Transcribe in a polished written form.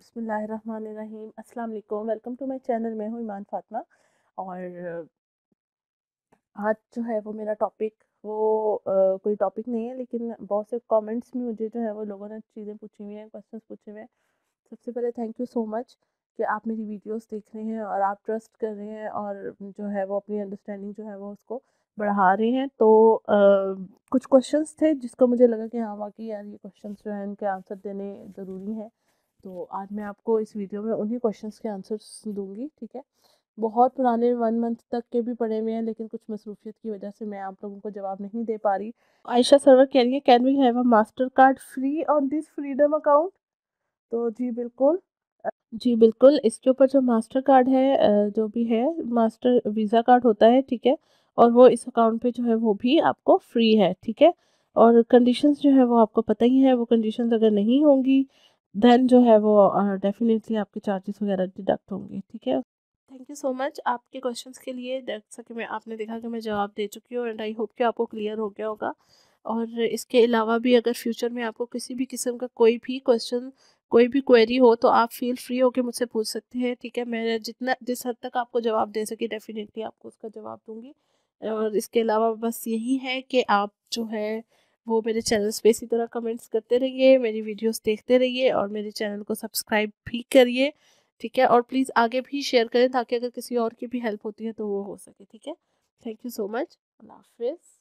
बिस्मिल्लाहिर्रहमानिर्रहीम। अस्सलाम वालेकुम। Welcome to my channel. मैं हूँ ईमान फ़ातिमा और आज जो है वो मेरा टॉपिक कोई टॉपिक नहीं है, लेकिन बहुत से कमेंट्स में मुझे जो है वो लोगों ने चीज़ें पूछी हुई हैं, क्वेश्चंस पूछे हुए हैं। सबसे पहले थैंक यू सो मच कि आप मेरी वीडियोस देख रहे हैं और आप ट्रस्ट कर रहे हैं और जो है वो अपनी अंडरस्टैंडिंग जो है वो उसको बढ़ा रहे हैं। तो कुछ क्वेश्चंस थे जिसको मुझे लगा कि हाँ वाकई यार ये क्वेश्चंस जो हैं इनके आंसर देने ज़रूरी हैं। तो आज मैं आपको इस वीडियो में उन्हीं क्वेश्चंस के आंसर्स दूंगी, ठीक है। बहुत पुराने 1 मंथ तक के भी पड़े हुए हैं, लेकिन कुछ मसरूफियत की वजह से मैं आप लोगों को जवाब नहीं दे पा रही। आयशा सर्वर कह रही है, can we have a master card free on this freedom account? तो जी बिल्कुल। जी बिल्कुल, इसके ऊपर जो मास्टर कार्ड है, जो भी है मास्टर वीज़ा कार्ड होता है, ठीक है। और वो इस अकाउंट पे जो है वो भी आपको फ्री है, ठीक है। और कंडीशंस जो है वो आपको पता ही है, वो कंडीशंस अगर नहीं होंगी देन जो है वो डेफिनेटली आपके चार्जेस वगैरह डिडक्ट होंगे, ठीक है। थैंक यू सो मच आपके क्वेश्चंस के लिए। जैसा कि मैं आपने देखा कि मैं जवाब दे चुकी हूँ एंड आई होप कि आपको क्लियर हो गया होगा। और इसके अलावा भी अगर फ्यूचर में आपको किसी भी किस्म का कोई भी क्वेश्चन, कोई भी क्वेरी हो तो आप फील फ्री होकर मुझसे पूछ सकते हैं, ठीक है। मैं जिस हद तक आपको जवाब दे सकी डेफिनेटली आपको उसका जवाब दूंगी। और इसके अलावा बस यही है कि आप जो है वो मेरे चैनल्स पे इसी तरह कमेंट्स करते रहिए, मेरी वीडियोस देखते रहिए और मेरे चैनल को सब्सक्राइब भी करिए, ठीक है। और प्लीज़ आगे भी शेयर करें ताकि अगर किसी और की भी हेल्प होती है तो वो हो सके, ठीक है। Thank you so much. अल्लाह हाफिज़।